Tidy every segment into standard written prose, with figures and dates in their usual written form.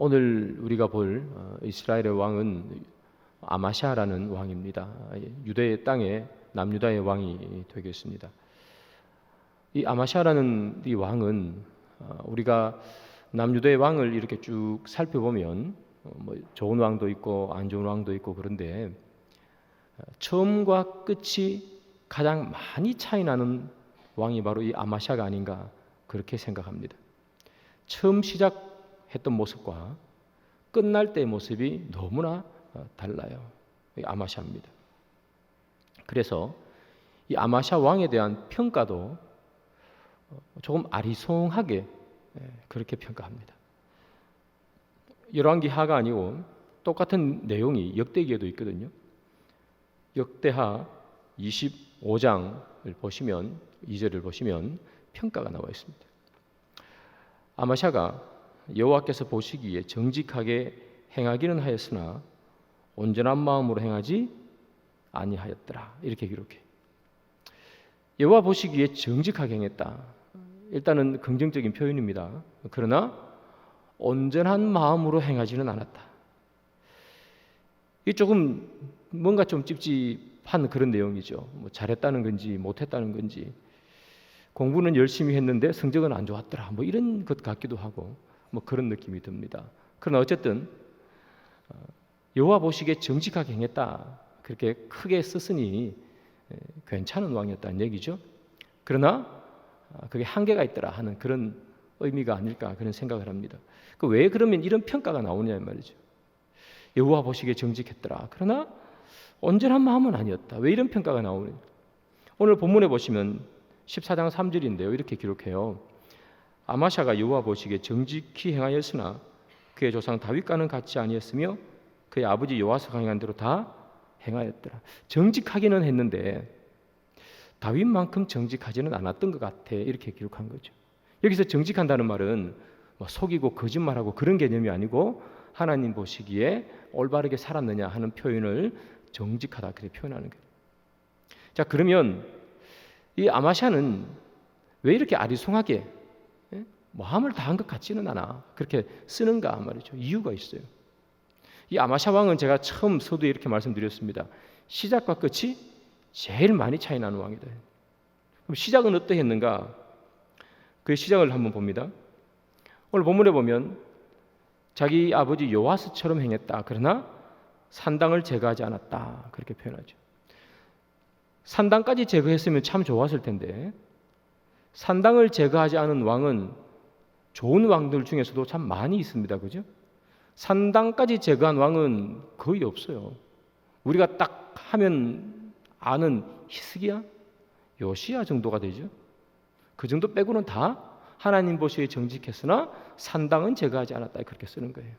오늘 우리가 볼 이스라엘의 왕은 아마샤라는 왕입니다. 유대 땅의 남유다의 왕이 되겠습니다. 이 아마샤라는 이 왕은 우리가 남유다의 왕을 이렇게 쭉 살펴보면 좋은 왕도 있고 안 좋은 왕도 있고 그런데 처음과 끝이 가장 많이 차이 나는 왕이 바로 이 아마샤가 아닌가 그렇게 생각합니다. 처음 시작했던 모습과 끝날 때의 모습이 너무나 달라요. 이 아마샤입니다. 그래서 이 아마샤 왕에 대한 평가도 조금 아리송하게 그렇게 평가합니다. 열왕기하가 아니고 똑같은 내용이 역대기에도 있거든요. 역대하 25장을 보시면 2절을 보시면 평가가 나와 있습니다. 아마샤가 여호와께서 보시기에 정직하게 행하기는 하였으나 온전한 마음으로 행하지 아니하였더라. 이렇게 기록해. 여호와 보시기에 정직하게 행했다. 일단은 긍정적인 표현입니다. 그러나 온전한 마음으로 행하지는 않았다. 이 조금 뭔가 좀 찝찝한 그런 내용이죠. 잘했다는 건지 못했다는 건지, 공부는 열심히 했는데 성적은 안 좋았더라. 이런 것 같기도 하고 그런 느낌이 듭니다. 그러나 어쨌든 여호와 보시기에 정직하게 행했다. 그렇게 크게 썼으니 괜찮은 왕이었다는 얘기죠. 그러나 그게 한계가 있더라 하는 그런 의미가 아닐까 그런 생각을 합니다. 왜 그러면 이런 평가가 나오냐 말이죠. 여호와 보시기에 정직했더라. 그러나 온전한 마음은 아니었다. 왜 이런 평가가 나오냐? 오늘 본문에 보시면 14장 3절인데요. 이렇게 기록해요. 아마샤가 여호와 보시기에 정직히 행하였으나 그의 조상 다윗과는 같이 아니었으며 그의 아버지 요아스가 행한 대로 다 행하였더라. 정직하기는 했는데 다윗만큼 정직하지는 않았던 것 같아. 이렇게 기록한 거죠. 여기서 정직한다는 말은 속이고 거짓말하고 그런 개념이 아니고 하나님 보시기에 올바르게 살았느냐 하는 표현을 정직하다 그렇게 표현하는 거예요. 자, 그러면 이 아마샤는 왜 이렇게 아리송하게 마음을 다한 것 같지는 않아 그렇게 쓰는가 말이죠. 이유가 있어요. 이 아마샤 왕은 제가 처음 서두에 이렇게 말씀드렸습니다. 시작과 끝이 제일 많이 차이 나는 왕이다. 그럼 시작은 어떠했는가? 그 시작을 한번 봅니다. 오늘 본문에 보면 자기 아버지 요아스처럼 행했다. 그러나 산당을 제거하지 않았다. 그렇게 표현하죠. 산당까지 제거했으면 참 좋았을 텐데 산당을 제거하지 않은 왕은 좋은 왕들 중에서도 참 많이 있습니다. 그죠? 산당까지 제거한 왕은 거의 없어요. 우리가 딱 하면 아는 히스기야, 요시야 정도가 되죠. 그 정도 빼고는 다 하나님 보시기에 정직했으나 산당은 제거하지 않았다. 그렇게 쓰는 거예요.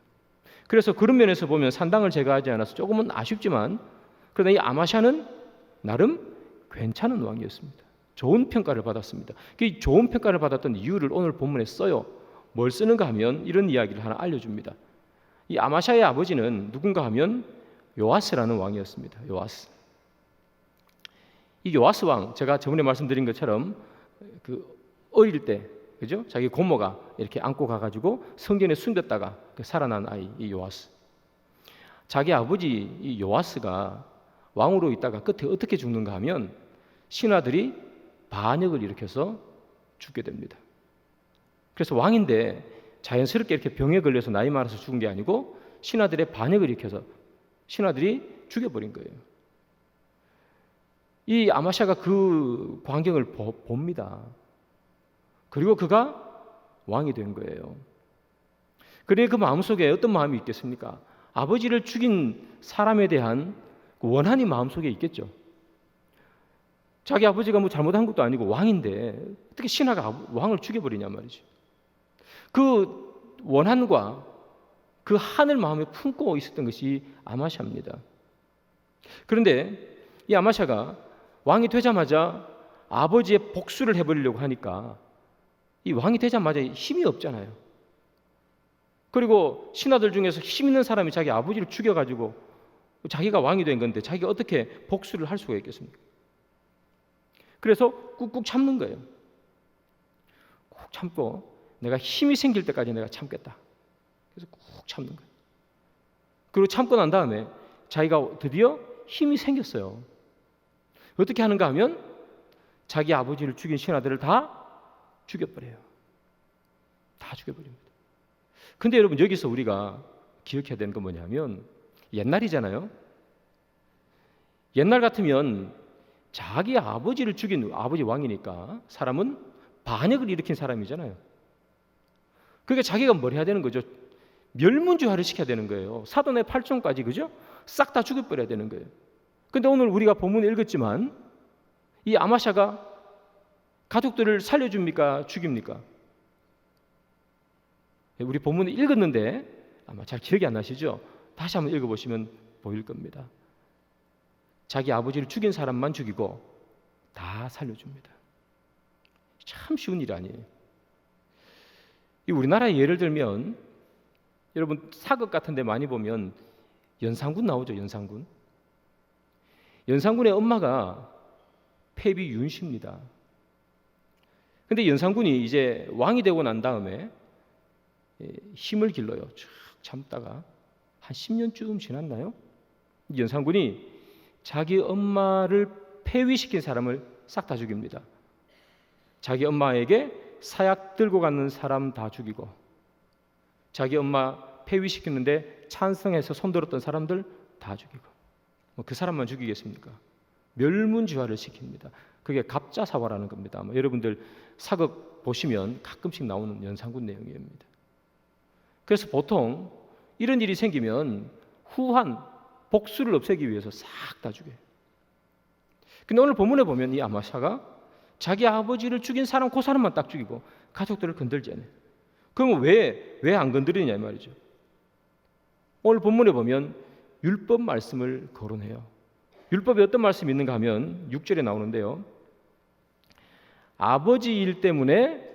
그래서 그런 면에서 보면 산당을 제거하지 않아서 조금은 아쉽지만 그러나 이 아마샤는 나름 괜찮은 왕이었습니다. 좋은 평가를 받았습니다. 그 좋은 평가를 받았던 이유를 오늘 본문에 써요. 뭘 쓰는가 하면 이런 이야기를 하나 알려줍니다. 이 아마샤의 아버지는 누군가 하면 요아스라는 왕이었습니다. 요아스. 이 요아스 왕, 제가 저번에 말씀드린 것처럼 어릴 때, 그죠? 자기 고모가 이렇게 안고 가가지고 성전에 숨겼다가 살아난 아이, 이 요아스. 자기 아버지 이 요아스가 왕으로 있다가 끝에 어떻게 죽는가 하면 신하들이 반역을 일으켜서 죽게 됩니다. 그래서 왕인데 자연스럽게 이렇게 병에 걸려서 나이 많아서 죽은 게 아니고 신하들의 반역을 일으켜서 신하들이 죽여버린 거예요. 이 아마샤가 그 광경을 봅니다. 그리고 그가 왕이 된 거예요. 그래 그 마음속에 어떤 마음이 있겠습니까? 아버지를 죽인 사람에 대한 원한이 마음속에 있겠죠. 자기 아버지가 잘못한 것도 아니고 왕인데 어떻게 신하가 왕을 죽여버리냐 말이죠. 그 원한과 그 한을 마음에 품고 있었던 것이 아마샤입니다. 그런데 이 아마샤가 왕이 되자마자 아버지의 복수를 해버리려고 하니까 이 왕이 되자마자 힘이 없잖아요. 그리고 신하들 중에서 힘 있는 사람이 자기 아버지를 죽여가지고 자기가 왕이 된 건데 자기가 어떻게 복수를 할 수가 있겠습니까? 그래서 꾹꾹 참는 거예요. 꾹 참고 내가 힘이 생길 때까지 내가 참겠다. 그래서 꾹 참는 거예요. 그리고 참고 난 다음에 자기가 드디어 힘이 생겼어요. 어떻게 하는가 하면 자기 아버지를 죽인 신하들을 다 죽여버려요. 다 죽여버립니다. 근데 여러분, 여기서 우리가 기억해야 되는 건 뭐냐면, 옛날이잖아요. 옛날 같으면 자기 아버지를 죽인, 아버지 왕이니까 사람은 반역을 일으킨 사람이잖아요. 그러니까 자기가 뭘 해야 되는 거죠? 멸문주화를 시켜야 되는 거예요. 사돈의 팔촌까지, 그죠? 싹 다 죽여버려야 되는 거예요. 근데 오늘 우리가 본문을 읽었지만 이 아마샤가 가족들을 살려줍니까? 죽입니까? 우리 본문을 읽었는데 아마 잘 기억이 안 나시죠? 다시 한번 읽어보시면 보일 겁니다. 자기 아버지를 죽인 사람만 죽이고 다 살려줍니다. 참 쉬운 일 아니에요. 이 우리나라의 예를 들면, 여러분 사극 같은 데 많이 보면 연산군 나오죠. 연산군. 연산군의 엄마가 패비 윤씨입니다. 근데 연산군이 이제 왕이 되고 난 다음에 힘을 길러요. 쭉 참다가 한 10년쯤 지났나요? 연산군이 자기 엄마를 폐위시킨 사람을 싹 다 죽입니다. 자기 엄마에게 사약 들고 가는 사람 다 죽이고, 자기 엄마 폐위시키는데 찬성해서 손들었던 사람들 다 죽이고, 그 사람만 죽이겠습니까? 멸문지화를 시킵니다. 그게 갑자사화라는 겁니다. 여러분들 사극 보시면 가끔씩 나오는 연산군 내용입니다. 그래서 보통 이런 일이 생기면 후한 복수를 없애기 위해서 싹 다 죽여요. 근데 오늘 본문에 보면 이 아마샤가 자기 아버지를 죽인 사람, 그 사람만 딱 죽이고 가족들을 건들지 않아요. 그러면 왜 안 건드리냐 이 말이죠. 오늘 본문에 보면 율법 말씀을 거론해요. 율법에 어떤 말씀이 있는가 하면 6절에 나오는데요. 아버지 일 때문에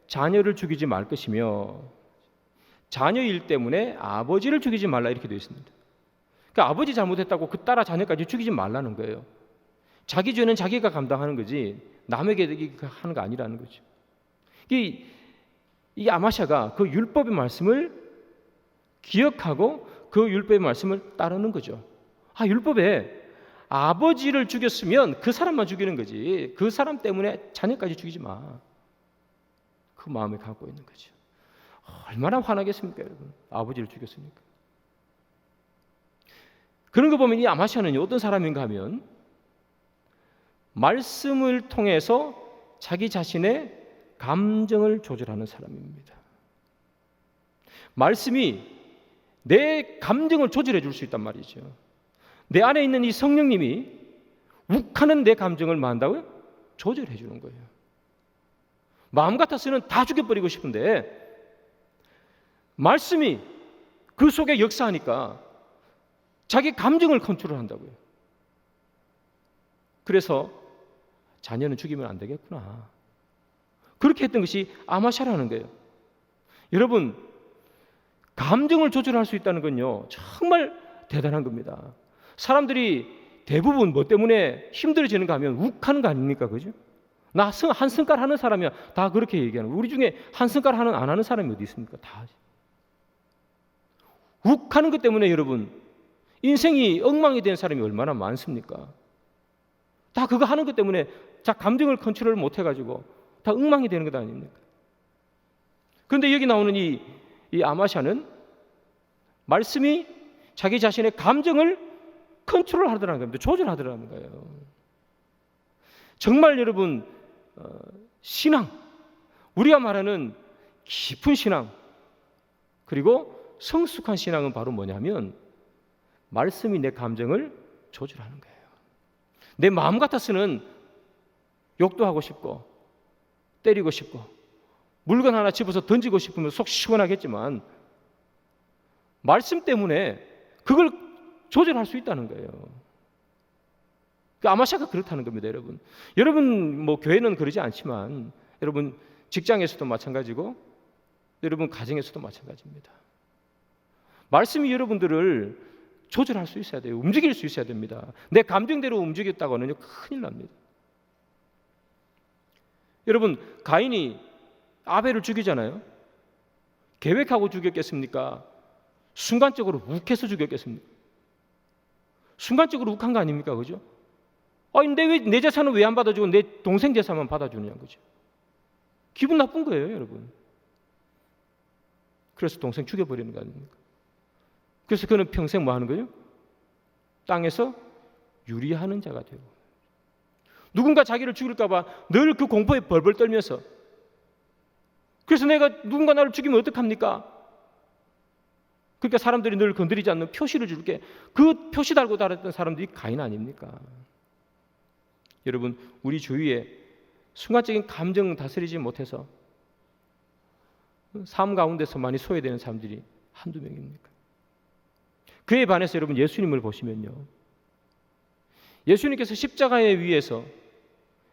자녀를 죽이지 말 것이며 자녀 일 때문에 아버지를 죽이지 말라, 이렇게 되어 있습니다. 그러니까 아버지 잘못했다고 그 따라 자녀까지 죽이지 말라는 거예요. 자기 죄는 자기가 감당하는 거지 남에게 하는 거 아니라는 거죠. 이 아마샤가 그 율법의 말씀을 기억하고 그 율법의 말씀을 따르는 거죠. 율법에 아버지를 죽였으면 그 사람만 죽이는 거지 그 사람 때문에 자녀까지 죽이지 마. 그 마음을 갖고 있는 거죠. 얼마나 화나겠습니까, 여러분? 아버지를 죽였으니까. 그런 거 보면 이 아마샤는 어떤 사람인가 하면 말씀을 통해서 자기 자신의 감정을 조절하는 사람입니다. 말씀이 내 감정을 조절해 줄 수 있단 말이죠. 내 안에 있는 이 성령님이 욱하는 내 감정을 뭐 한다고요? 조절해 주는 거예요. 마음 같아서는 다 죽여버리고 싶은데 말씀이 그 속에 역사하니까 자기 감정을 컨트롤한다고요. 그래서 자녀는 죽이면 안 되겠구나. 그렇게 했던 것이 아마샤라는 거예요. 여러분, 감정을 조절할 수 있다는 건요, 정말 대단한 겁니다. 사람들이 대부분 뭐 때문에 힘들어지는가 하면 욱하는 거 아닙니까? 그죠? 나 한 성깔 하는 사람이야. 다 그렇게 얘기하는 거예요. 우리 중에 한 성깔 안 하는 사람이 어디 있습니까? 다. 욱하는 것 때문에 여러분, 인생이 엉망이 된 사람이 얼마나 많습니까? 다 그거 하는 것 때문에 자 감정을 컨트롤 못 해가지고 다 엉망이 되는 것 아닙니까? 그런데 여기 나오는 이 아마샤는 말씀이 자기 자신의 감정을 컨트롤하더라는 겁니다. 조절하더라는 거예요. 정말 여러분, 신앙, 우리가 말하는 깊은 신앙, 그리고 성숙한 신앙은 바로 뭐냐면 말씀이 내 감정을 조절하는 거예요. 내 마음 같아서는 욕도 하고 싶고 때리고 싶고 물건 하나 집어서 던지고 싶으면 속 시원하겠지만 말씀 때문에 그걸 조절할 수 있다는 거예요. 아마샤가 그렇다는 겁니다, 여러분. 여러분 뭐 교회는 그러지 않지만 여러분 직장에서도 마찬가지고 여러분 가정에서도 마찬가지입니다. 말씀이 여러분들을 조절할 수 있어야 돼요. 움직일 수 있어야 됩니다. 내 감정대로 움직였다고는 큰일 납니다. 여러분, 가인이 아벨을 죽이잖아요. 계획하고 죽였겠습니까? 순간적으로 욱해서 죽였겠습니까? 순간적으로 욱한 거 아닙니까? 그죠? 근데 왜 내 재산은 왜 안 받아주고 내 동생 재산만 받아주느냐, 그죠? 기분 나쁜 거예요, 여러분. 그래서 동생 죽여버리는 거 아닙니까? 그래서 그는 평생 뭐 하는 거예요? 땅에서 유리하는 자가 되고, 누군가 자기를 죽일까 봐 늘 그 공포에 벌벌 떨면서, 그래서 내가 누군가 나를 죽이면 어떡합니까? 그러니까 사람들이 늘 건드리지 않는 표시를 줄게. 그 표시 달고 다녔던 사람들이 가인 아닙니까? 여러분, 우리 주위에 순간적인 감정 다스리지 못해서 삶 가운데서 많이 소외되는 사람들이 한두 명입니까? 그에 반해서 여러분, 예수님을 보시면요, 예수님께서 십자가에 위해서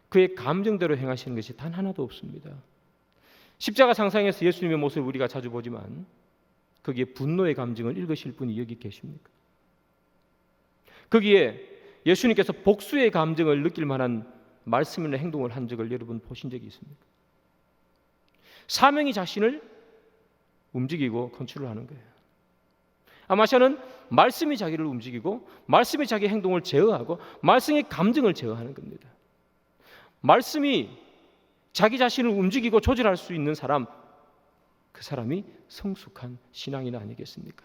그의 감정대로 행하시는 것이 단 하나도 없습니다. 십자가 상상에서 예수님의 모습을 우리가 자주 보지만 거기에 분노의 감정을 읽으실 분이 여기 계십니까? 거기에 예수님께서 복수의 감정을 느낄 만한 말씀이나 행동을 한 적을 여러분 보신 적이 있습니까? 사명이 자신을 움직이고 컨트롤하는 거예요. 아마샤는 말씀이 자기를 움직이고 말씀이 자기 행동을 제어하고 말씀이 감정을 제어하는 겁니다. 말씀이 자기 자신을 움직이고 조절할 수 있는 사람, 그 사람이 성숙한 신앙인 아니겠습니까?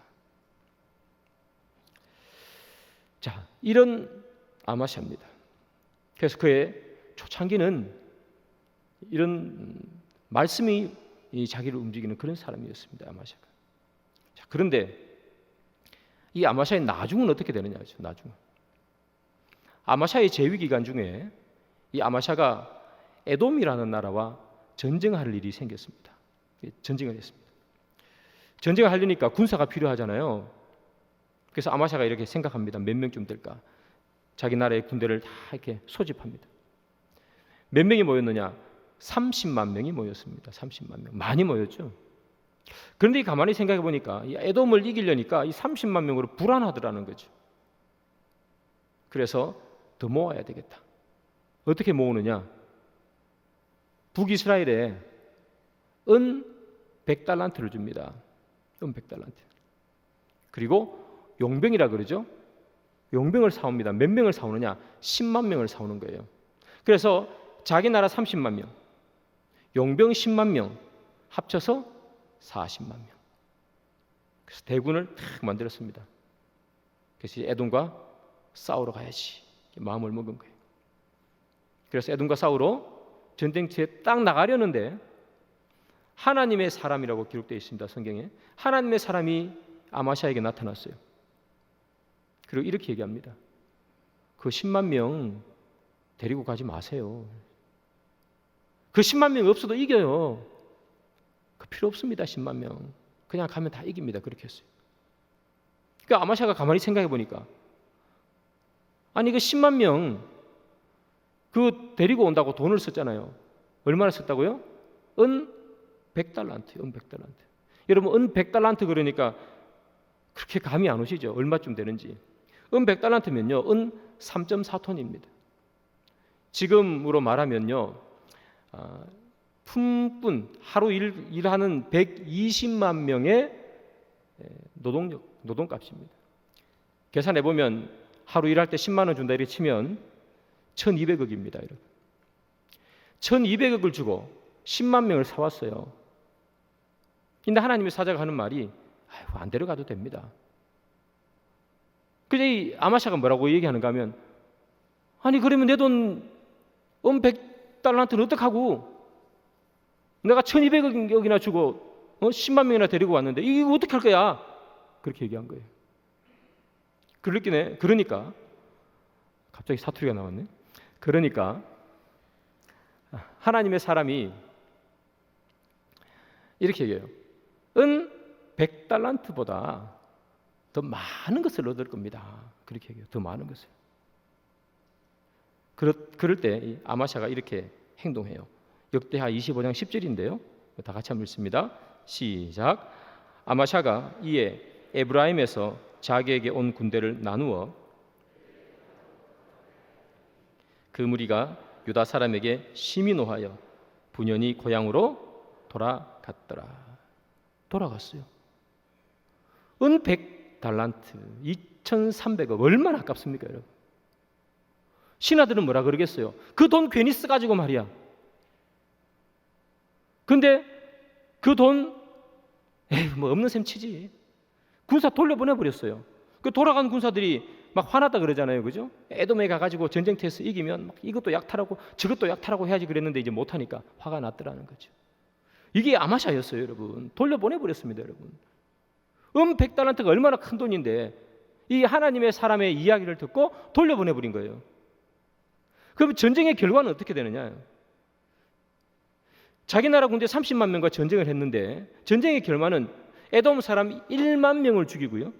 자, 이런 아마샤입니다. 그래서 그의 초창기는 이런 말씀이 자기를 움직이는 그런 사람이었습니다, 아마샤가. 자, 그런데 이 아마샤의 나중은 어떻게 되느냐죠. 나중. 아마샤의 재위 기간 중에 이 아마샤가 에돔이라는 나라와 전쟁할 일이 생겼습니다. 전쟁을 했습니다. 전쟁을 하려니까 군사가 필요하잖아요. 그래서 아마샤가 이렇게 생각합니다. 몇 명쯤 될까? 자기 나라의 군대를 다 이렇게 소집합니다. 몇 명이 모였느냐? 30만 명이 모였습니다. 30만 명. 많이 모였죠. 그런데 가만히 생각해 보니까 이 에돔을 이기려니까 이 30만 명으로 불안하더라는 거죠. 그래서 더 모아야 되겠다. 어떻게 모으느냐? 북이스라엘에 은 100달란트를 줍니다. 은 100달란트. 그리고 용병이라 그러죠. 용병을 사옵니다. 몇 명을 사오느냐? 10만 명을 사오는 거예요. 그래서 자기 나라 30만 명, 용병 10만 명 합쳐서 40만 명. 그래서 대군을 탁 만들었습니다. 그래서 에돔과 싸우러 가야지 마음을 먹은 거예요. 그래서 에돔과 싸우러 전쟁터에 딱 나가려는데 하나님의 사람이라고 기록되어 있습니다. 성경에. 하나님의 사람이 아마샤에게 나타났어요. 그리고 이렇게 얘기합니다. 그 10만 명 데리고 가지 마세요. 그 10만 명 없어도 이겨요. 그 필요 없습니다. 10만 명. 그냥 가면 다 이깁니다. 그렇게 했어요. 그러니까 아마샤가 가만히 생각해 보니까, 아니 그 10만 명 그 데리고 온다고 돈을 썼잖아요. 얼마나 썼다고요? 은 100달란트. 은 100달란트. 여러분, 은 100달란트 그러니까 그렇게 감이 안 오시죠? 얼마쯤 되는지. 은 100달란트면요, 은 3.4톤입니다. 지금으로 말하면요, 품꾼 하루 일하는 120만 명의 노동값입니다. 계산해 보면 하루 일할 때 10만 원 준다 이렇게 치면 1200억입니다. 여러분. 1200억을 주고 10만 명을 사왔어요. 근데 하나님의 사자가 하는 말이, 안 데려가도 됩니다. 그래서 이 아마샤가 뭐라고 얘기하는가 하면, 아니 그러면 내 돈 100달란트는 어떡하고, 내가 1200억이나 주고 10만 명이나 데리고 왔는데 이거 어떻게 할 거야? 그렇게 얘기한 거예요. 그러니까 갑자기 사투리가 나왔네. 그러니까 하나님의 사람이 이렇게 얘기해요. 은 100달란트보다 더 많은 것을 얻을 겁니다. 그렇게 얘기해요. 더 많은 것을. 그럴 때 이 아마샤가 이렇게 행동해요. 역대하 25장 10절인데요. 다 같이 한번 읽습니다. 시작. 아마샤가 이에 에브라임에서 자기에게 온 군대를 나누어 그 무리가 유다 사람에게 심히 노하여 분연히 고향으로 돌아갔더라. 돌아갔어요. 은 100달란트, 2,300억, 얼마나 아깝습니까, 여러분? 신하들은 뭐라 그러겠어요? 그 돈 괜히 써가지고 말이야. 근데 그 돈, 뭐 없는 셈 치지. 군사 돌려보내버렸어요. 그 돌아간 군사들이 막 화났다 그러잖아요, 그죠? 에돔에 가가지고 전쟁터에서 이기면 막 이것도 약탈하고 저것도 약탈하고 해야지 그랬는데 이제 못하니까 화가 났더라는 거죠. 이게 아마샤였어요, 여러분. 돌려보내버렸습니다, 여러분. 100달란트가 얼마나 큰 돈인데 이 하나님의 사람의 이야기를 듣고 돌려보내버린 거예요. 그럼 전쟁의 결과는 어떻게 되느냐? 자기 나라 군대 30만 명과 전쟁을 했는데 전쟁의 결과는 에돔 사람 1만 명을 죽이고요.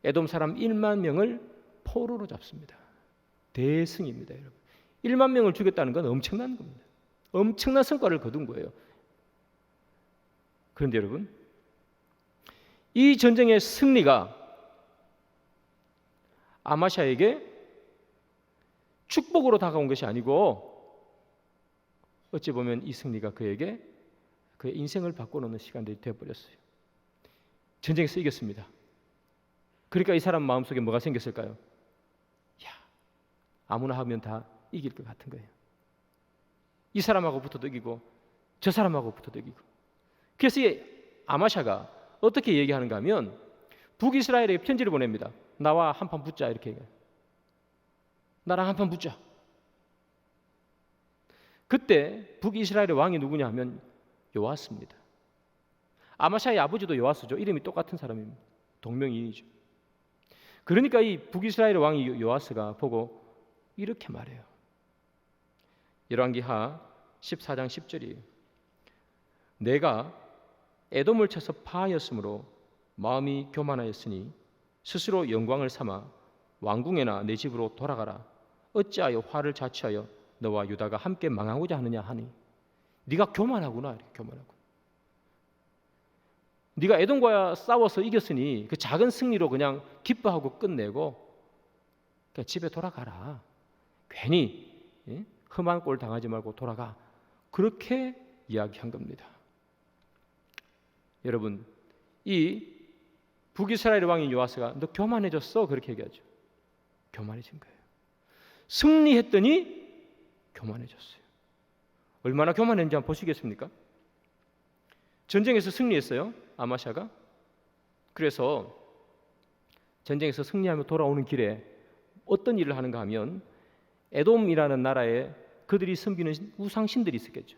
에돔 사람 1만 명을 포로로 잡습니다. 대승입니다, 여러분. 1만 명을 죽였다는 건 엄청난 겁니다. 엄청난 성과를 거둔 거예요. 그런데 여러분, 이 전쟁의 승리가 아마샤에게 축복으로 다가온 것이 아니고 어찌 보면 이 승리가 그에게 그의 인생을 바꿔놓는 시간들이 되어버렸어요. 전쟁에서 이겼습니다. 그러니까 이 사람 마음속에 뭐가 생겼을까요? 야, 아무나 하면 다 이길 것 같은 거예요. 이 사람하고 붙어도 이기고 저 사람하고 붙어도 이기고. 그래서 이 아마샤가 어떻게 얘기하는가 하면 북이스라엘에게 편지를 보냅니다. 나와 한판 붙자 이렇게 얘기해요. 나랑 한판 붙자. 그때 북이스라엘의 왕이 누구냐 하면 요아스입니다. 아마샤의 아버지도 요아스죠. 이름이 똑같은 사람입니다. 동명이인이죠. 그러니까 이 북이스라엘의 왕이 요아스가 보고 이렇게 말해요. 열왕기하 14장 10절이에요. 내가 에돔을 쳐서 파하였으므로 마음이 교만하였으니 스스로 영광을 삼아 왕궁에나 내 집으로 돌아가라. 어찌하여 화를 자초하여 너와 유다가 함께 망하고자 하느냐 하니. 네가 교만하구나. 교만하고. 네가 에돔과 싸워서 이겼으니 그 작은 승리로 그냥 기뻐하고 끝내고 그냥 집에 돌아가라. 괜히 험한 꼴 당하지 말고 돌아가. 그렇게 이야기한 겁니다. 여러분, 이 북이스라엘 왕인 요아스가 너 교만해졌어 그렇게 얘기하죠. 교만해진 거예요. 승리했더니 교만해졌어요. 얼마나 교만했는지 한번 보시겠습니까? 전쟁에서 승리했어요, 아마샤가. 그래서 전쟁에서 승리하며 돌아오는 길에 어떤 일을 하는가 하면 에돔이라는 나라에 그들이 섬기는 우상신들이 있었겠죠.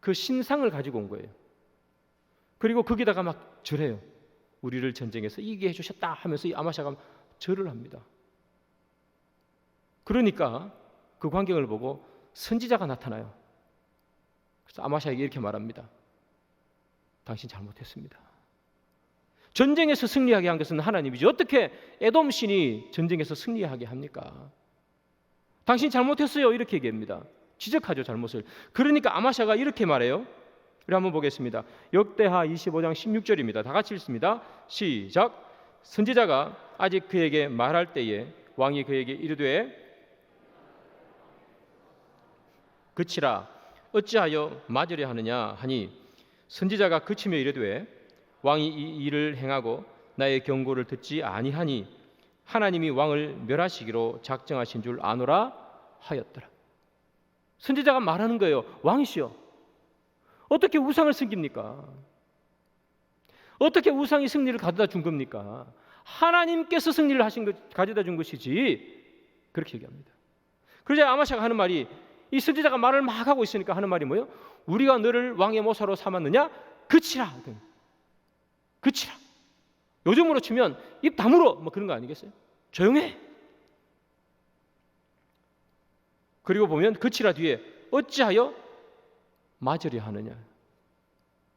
그 신상을 가지고 온 거예요. 그리고 거기다가 막 절해요. 우리를 전쟁에서 이기게 해주셨다 하면서 이 아마샤가 절을 합니다. 그러니까 그 광경을 보고 선지자가 나타나요. 그래서 아마샤에게 이렇게 말합니다. 당신 잘못했습니다. 전쟁에서 승리하게 한 것은 하나님이지 어떻게 에돔 신이 전쟁에서 승리하게 합니까? 당신 잘못했어요 이렇게 얘기합니다. 지적하죠, 잘못을. 그러니까 아마샤가 이렇게 말해요. 우리 한번 보겠습니다. 역대하 25장 16절입니다. 다 같이 읽습니다. 시작. 선지자가 아직 그에게 말할 때에 왕이 그에게 이르되 그치라 어찌하여 맞으려 하느냐 하니 선지자가 그치며 이르되 왕이 이 일을 행하고 나의 경고를 듣지 아니하니 하나님이 왕을 멸하시기로 작정하신 줄 아노라 하였더라. 선지자가 말하는 거예요. 왕이시여, 어떻게 우상을 섬깁니까? 어떻게 우상이 승리를 가져다 준 겁니까? 하나님께서 승리를 하신 것, 가져다 준 것이지. 그렇게 얘기합니다. 그러자 아마샤가 하는 말이, 이 선지자가 말을 막 하고 있으니까 하는 말이 뭐예요? 우리가 너를 왕의 모사로 삼았느냐? 그치라. 그치라. 요즘으로 치면 입 다물어 뭐 그런 거 아니겠어요? 조용해. 그리고 보면 그치라 뒤에 어찌하여 맞으려 하느냐?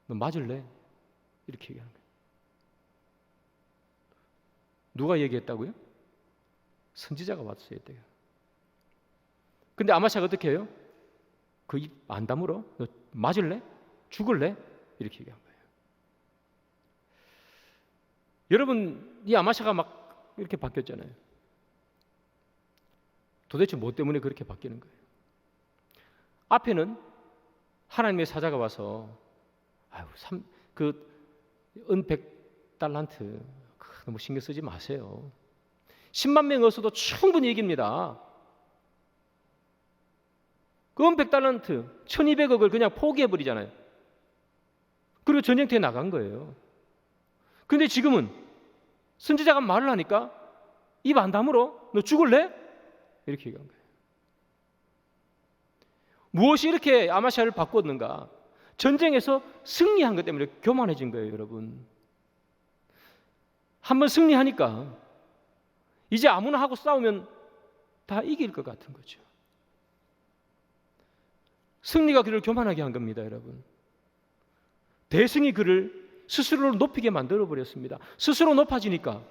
너 맞을래? 이렇게 얘기하는 거예요. 누가 얘기했다고요? 선지자가 와서 얘기했대요. 근데 아마샤가 어떻게 해요? 그 입 안 다물어? 너 맞을래? 죽을래? 이렇게 얘기한 거예요. 여러분, 이 아마샤가 막 이렇게 바뀌었잖아요. 도대체 뭐 때문에 그렇게 바뀌는 거예요? 앞에는 하나님의 사자가 와서 그 은 100달란트 너무 신경 쓰지 마세요. 10만 명 얻어도 충분히 이깁니다. 그 은 100달란트 1200억을 그냥 포기해버리잖아요. 그리고 전쟁터에 나간 거예요. 근데 지금은 선지자가 말을 하니까 입 안 다물어? 너 죽을래? 이렇게 얘기한 거예요. 무엇이 이렇게 아마샤를 바꿨는가? 전쟁에서 승리한 것 때문에 교만해진 거예요, 여러분. 한번 승리하니까 이제 아무나 하고 싸우면 다 이길 것 같은 거죠. 승리가 그를 교만하게 한 겁니다, 여러분. 대승이 그를 스스로를 높이게 만들어 버렸습니다. 스스로 높아지니까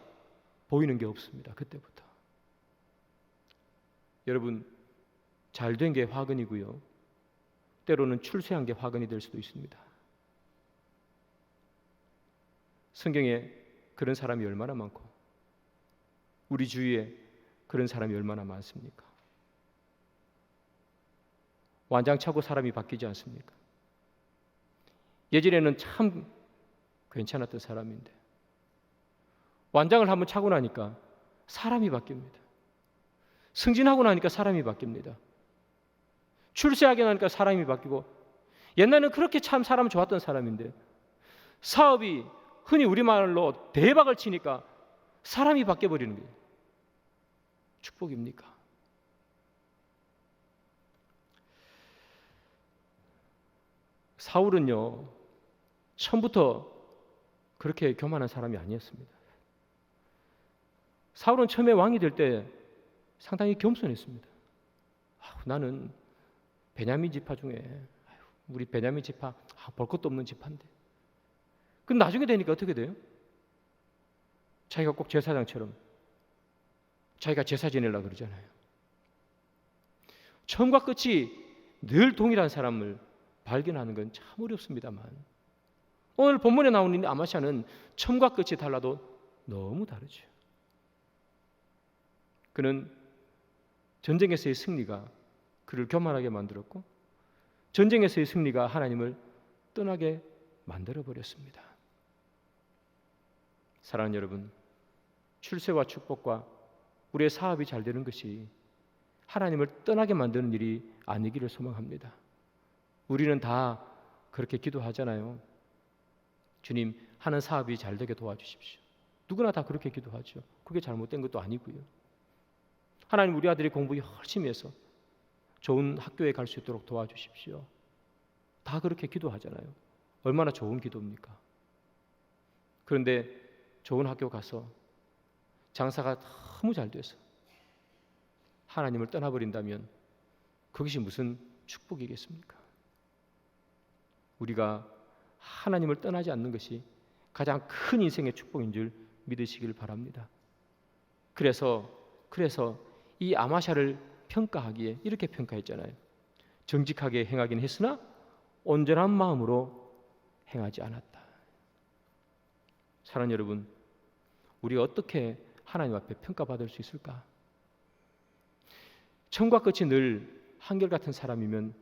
보이는 게 없습니다. 그때부터. 여러분, 잘된 게 화근이고요. 때로는 출세한 게 화근이 될 수도 있습니다. 성경에 그런 사람이 얼마나 많고 우리 주위에 그런 사람이 얼마나 많습니까? 완장차고 사람이 바뀌지 않습니까? 예전에는 참 괜찮았던 사람인데 완장을 한번 차고 나니까 사람이 바뀝니다. 승진하고 나니까 사람이 바뀝니다. 출세하게 나니까 사람이 바뀌고, 옛날에는 그렇게 참 사람 좋았던 사람인데 사업이 흔히 우리말로 대박을 치니까 사람이 바뀌어버리는 거예요. 축복입니까? 사울은요, 처음부터 그렇게 교만한 사람이 아니었습니다. 사울은 처음에 왕이 될 때 상당히 겸손했습니다. 나는 베냐민 지파 중에, 우리 베냐민 지파 볼 것도 없는 지파인데. 근데 나중에 되니까 어떻게 돼요? 자기가 꼭 제사장처럼 자기가 제사 지내려고 그러잖아요. 처음과 끝이 늘 동일한 사람을 발견하는 건 참 어렵습니다만, 오늘 본문에 나오는 아마샤는 처음과 끝이 달라도 너무 다르죠. 그는 전쟁에서의 승리가 그를 교만하게 만들었고, 전쟁에서의 승리가 하나님을 떠나게 만들어버렸습니다. 사랑하는 여러분, 출세와 축복과 우리의 사업이 잘 되는 것이 하나님을 떠나게 만드는 일이 아니기를 소망합니다. 우리는 다 그렇게 기도하잖아요. 주님, 하는 사업이 잘 되게 도와주십시오. 누구나 다 그렇게 기도하죠. 그게 잘못된 것도 아니고요. 하나님, 우리 아들이 공부 열심히 해서 좋은 학교에 갈 수 있도록 도와주십시오. 다 그렇게 기도하잖아요. 얼마나 좋은 기도입니까? 그런데 좋은 학교 가서 장사가 너무 잘 돼서 하나님을 떠나버린다면 그것이 무슨 축복이겠습니까? 우리가 하나님을 떠나지 않는 것이 가장 큰 인생의 축복인 줄 믿으시길 바랍니다. 그래서 이 아마샤를 평가하기에 이렇게 평가했잖아요. 정직하게 행하긴 했으나 온전한 마음으로 행하지 않았다. 사랑하는 여러분, 우리가 어떻게 하나님 앞에 평가받을 수 있을까? 처음과 끝이 늘 한결같은 사람이면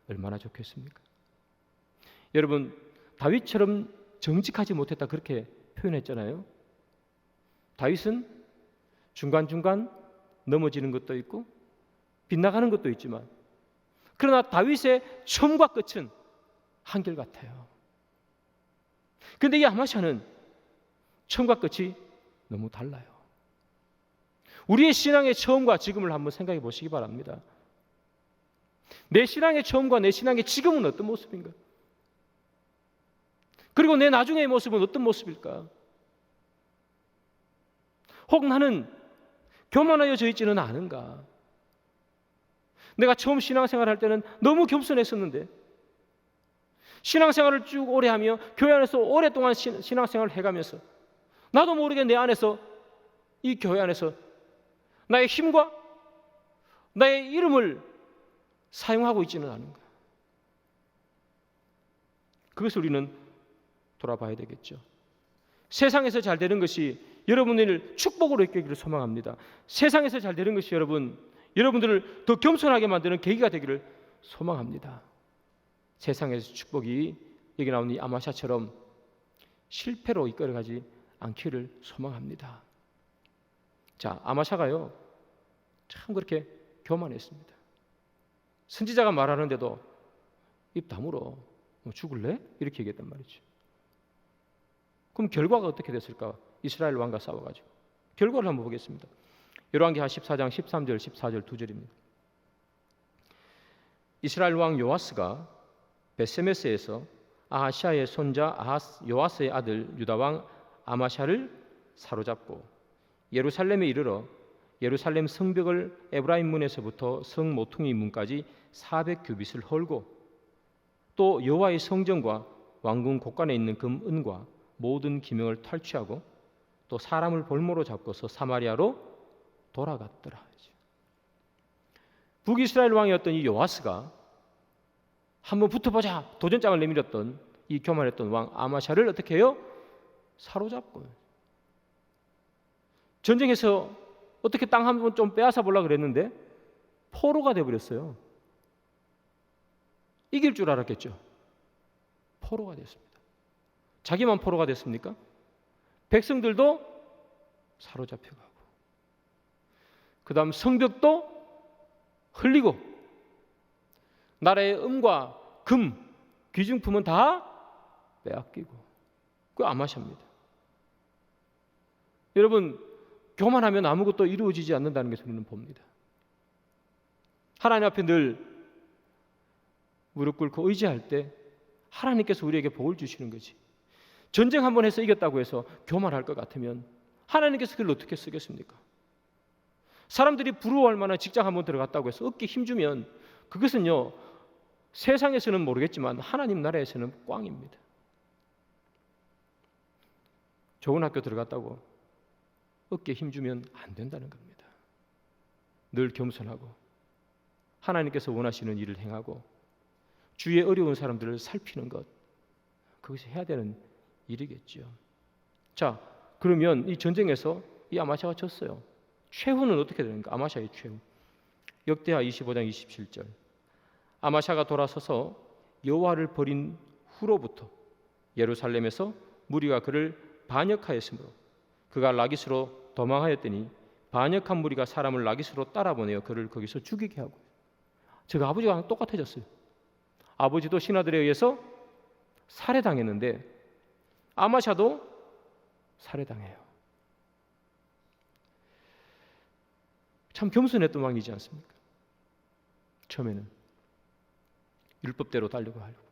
얼마나 좋겠습니까? 여러분, 다윗처럼 정직하지 못했다 그렇게 표현했잖아요. 다윗은 중간중간 넘어지는 것도 있고 빗나가는 것도 있지만, 그러나 다윗의 처음과 끝은 한결같아요. 그런데 이 아마샤는 처음과 끝이 너무 달라요. 우리의 신앙의 처음과 지금을 한번 생각해 보시기 바랍니다. 내 신앙의 처음과 내 신앙의 지금은 어떤 모습인가? 그리고 내 나중의 모습은 어떤 모습일까? 혹 나는 교만하여져 있지는 않은가? 내가 처음 신앙생활 할 때는 너무 겸손했었는데, 신앙생활을 쭉 오래 하며 교회 안에서 오랫동안 신앙생활을 해가면서 나도 모르게 내 안에서, 이 교회 안에서 나의 힘과 나의 이름을 사용하고 있지는 않은가? 그것을 우리는 돌아봐야 되겠죠. 세상에서 잘 되는 것이 여러분을 축복으로 이끌기를 소망합니다. 세상에서 잘 되는 것이 여러분들을 더 겸손하게 만드는 계기가 되기를 소망합니다. 세상에서 축복이 여기 나오는 이 아마샤처럼 실패로 이끌어가지 않기를 소망합니다. 자, 아마샤가요 참 그렇게 교만했습니다. 선지자가 말하는데도 입 다물어. 뭐 죽을래? 이렇게 얘기했단 말이죠. 그럼 결과가 어떻게 됐을까? 이스라엘 왕과 싸워가지고 결과를 한번 보겠습니다. 열왕기하 14장 13절 14절 2절입니다. 이스라엘 왕 요아스가 베세메스에서 아하시아의 손자 요아스의 아들 유다 왕 아마샤를 사로잡고 예루살렘에 이르러 예루살렘 성벽을 에브라임 문에서부터 성 모퉁이 문까지 400규빗을 헐고 또 여호와의 성전과 왕궁 곳간에 있는 금, 은과 모든 기명을 탈취하고 또 사람을 볼모로 잡고서 사마리아로 돌아갔더라. 북이스라엘 왕이었던 이 요아스가 한번 붙어보자 도전장을 내밀었던 이 교만했던 왕 아마샤를 어떻게 해요? 사로잡고 전쟁에서 어떻게 땅 한 번 좀 빼앗아 보려고 그랬는데 포로가 돼버렸어요. 이길 줄 알았겠죠. 포로가 됐습니다. 자기만 포로가 됐습니까? 백성들도 사로잡혀가고 그 다음 성벽도 흘리고 나라의 은과 금, 귀중품은 다 빼앗기고 그 아마샤입니다. 여러분 교만하면 아무것도 이루어지지 않는다는 것을 우리는 봅니다. 하나님 앞에 늘 무릎 꿇고 의지할 때 하나님께서 우리에게 복을 주시는 거지. 전쟁 한번 해서 이겼다고 해서 교만할 것 같으면 하나님께서 그걸 어떻게 쓰겠습니까? 사람들이 부러워할 만한 직장 한번 들어갔다고 해서 어깨 힘주면 그것은요 세상에서는 모르겠지만 하나님 나라에서는 꽝입니다. 좋은 학교 들어갔다고 어깨 힘주면 안 된다는 겁니다. 늘 겸손하고 하나님께서 원하시는 일을 행하고 주위에 어려운 사람들을 살피는 것, 그것이 해야 되는 일이겠죠. 자, 그러면 이 전쟁에서 이 아마샤가 졌어요. 최후는 어떻게 되는가? 아마샤의 최후. 역대하 25장 27절. 아마샤가 돌아서서 여호와를 버린 후로부터 예루살렘에서 무리가 그를 반역하였으므로 그가 라기스로 도망하였더니 반역한 무리가 사람을 라기스로 따라보내어 그를 거기서 죽이게 하고. 제가 아버지가 똑같아졌어요. 아버지도 신하들에 의해서 살해당했는데 아마샤도 살해당해요. 참 겸손했던 왕이지 않습니까? 처음에는 율법대로 달려고 하려고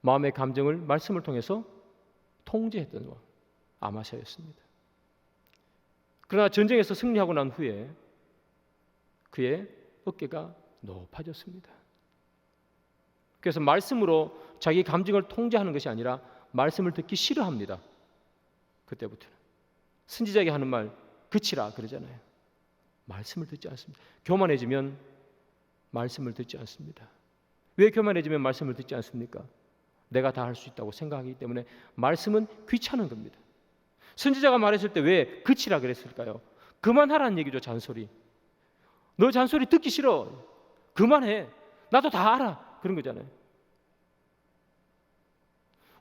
마음의 감정을 말씀을 통해서 통제했던 왕 아마샤였습니다. 그러나 전쟁에서 승리하고 난 후에 그의 어깨가 높아졌습니다. 그래서 말씀으로 자기 감정을 통제하는 것이 아니라 말씀을 듣기 싫어합니다. 그때부터는 선지자에게 하는 말 그치라 그러잖아요. 말씀을 듣지 않습니다. 교만해지면 말씀을 듣지 않습니다. 왜 교만해지면 말씀을 듣지 않습니까? 내가 다 할 수 있다고 생각하기 때문에 말씀은 귀찮은 겁니다. 선지자가 말했을 때 왜 그치라 그랬을까요? 그만하라는 얘기죠. 잔소리. 너 잔소리 듣기 싫어. 그만해. 나도 다 알아. 그런 거잖아요.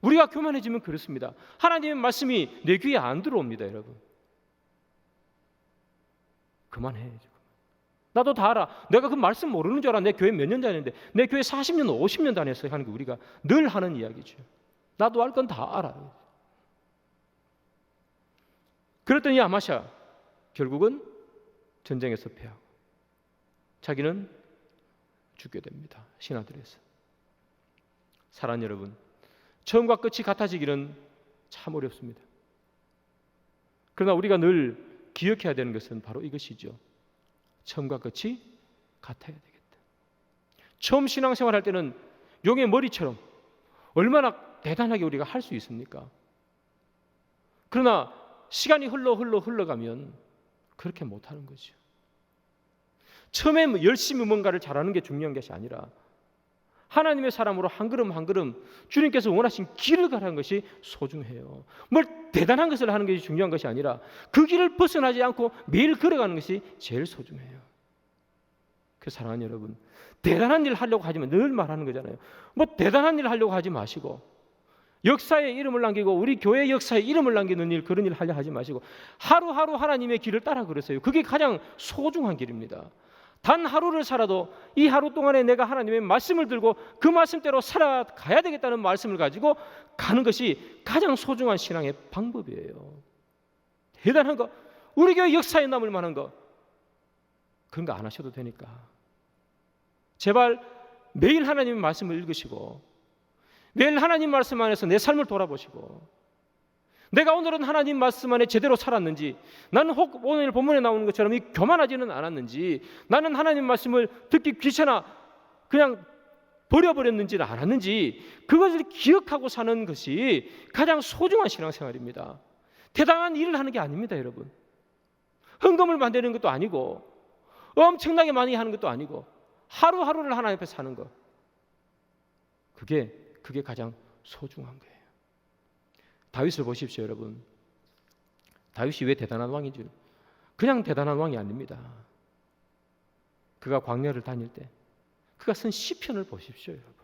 우리가 교만해지면 그렇습니다. 하나님의 말씀이 내 귀에 안 들어옵니다, 여러분. 그만해. 나도 다 알아. 내가 그 말씀 모르는 줄 알아. 내 교회 몇 년 다녔는데 내 교회 40년, 50년 다녔어요 하는 거 우리가 늘 하는 이야기죠. 나도 알 건 다 알아. 그랬더니 아마샤 결국은 전쟁에서 패하고 자기는 죽게 됩니다. 신하들에서. 사랑하는 여러분, 처음과 끝이 같아지기는 참 어렵습니다. 그러나 우리가 늘 기억해야 되는 것은 바로 이것이죠. 처음과 끝이 같아야 되겠다. 처음 신앙생활 할 때는 용의 머리처럼 얼마나 대단하게 우리가 할 수 있습니까? 그러나 시간이 흘러가면 그렇게 못하는 거죠. 처음에 열심히 뭔가를 잘하는 게 중요한 것이 아니라 하나님의 사람으로 한 걸음 한 걸음 주님께서 원하신 길을 가라는 것이 소중해요. 뭘 대단한 것을 하는 것이 중요한 것이 아니라 그 길을 벗어나지 않고 매일 걸어가는 것이 제일 소중해요. 그 사랑하는 여러분, 대단한 일 하려고 하지만 늘 말하는 거잖아요. 뭐 대단한 일 하려고 하지 마시고 역사에 이름을 남기고 우리 교회 역사에 이름을 남기는 일, 그런 일 하려 하지 마시고 하루하루 하나님의 길을 따라 걸으세요. 그게 가장 소중한 길입니다. 단 하루를 살아도 이 하루 동안에 내가 하나님의 말씀을 들고 그 말씀대로 살아가야 되겠다는 말씀을 가지고 가는 것이 가장 소중한 신앙의 방법이에요. 대단한 거, 우리 교회 역사에 남을 만한 거, 그런 거 안 하셔도 되니까 제발 매일 하나님의 말씀을 읽으시고 매일 하나님 말씀 안에서 내 삶을 돌아보시고 내가 오늘은 하나님 말씀 안에 제대로 살았는지, 나는 혹 오늘 본문에 나오는 것처럼 이 교만하지는 않았는지, 나는 하나님 말씀을 듣기 귀찮아 그냥 버려버렸는지는 않았는지, 그것을 기억하고 사는 것이 가장 소중한 신앙생활입니다. 대단한 일을 하는 게 아닙니다, 여러분. 헌금을 만드는 것도 아니고 엄청나게 많이 하는 것도 아니고 하루하루를 하나님 앞에 사는 것, 그게 가장 소중한 거예요. 다윗을 보십시오, 여러분. 다윗이 왜 대단한 왕인지, 그냥 대단한 왕이 아닙니다. 그가 광야를 다닐 때 그가 쓴 시편을 보십시오, 여러분.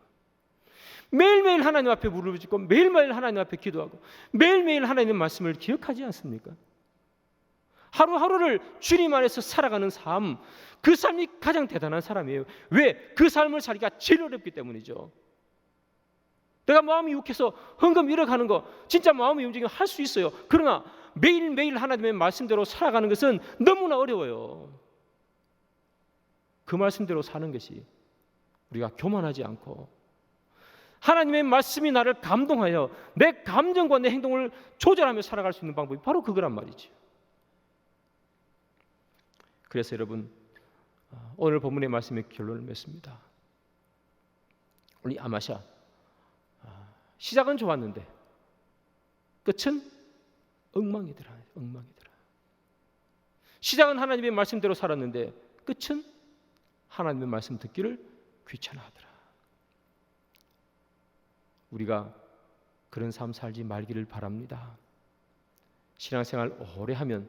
매일매일 하나님 앞에 무릎을 꿇고 매일매일 하나님 앞에 기도하고 매일매일 하나님의 말씀을 기억하지 않습니까? 하루하루를 주님 안에서 살아가는 삶, 그 삶이 가장 대단한 사람이에요. 왜? 그 삶을 살기가 제일 어렵기 때문이죠. 내가 마음이 욱해서 헌금 1억 하는 거 진짜 마음이 움직이면 할 수 있어요. 그러나 매일매일 하나님의 말씀대로 살아가는 것은 너무나 어려워요. 그 말씀대로 사는 것이, 우리가 교만하지 않고 하나님의 말씀이 나를 감동하여 내 감정과 내 행동을 조절하며 살아갈 수 있는 방법이 바로 그거란 말이죠. 그래서 여러분, 오늘 본문의 말씀의 결론을 맺습니다. 우리 아마샤, 시작은 좋았는데 끝은 엉망이더라. 시작은 하나님의 말씀대로 살았는데 끝은 하나님의 말씀 듣기를 귀찮아하더라. 우리가 그런 삶 살지 말기를 바랍니다. 신앙생활 오래 하면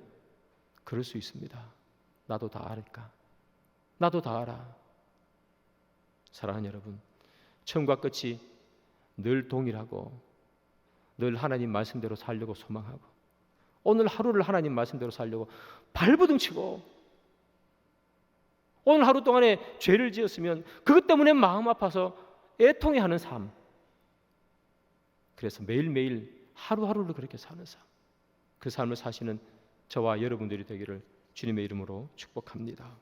그럴 수 있습니다. 나도 다 알까? 나도 다 알아. 사랑하는 여러분, 처음과 끝이 늘 동일하고 늘 하나님 말씀대로 살려고 소망하고 오늘 하루를 하나님 말씀대로 살려고 발버둥치고 오늘 하루 동안에 죄를 지었으면 그것 때문에 마음 아파서 애통해하는 삶, 그래서 매일매일 하루하루를 그렇게 사는 삶, 그 삶을 사시는 저와 여러분들이 되기를 주님의 이름으로 축복합니다.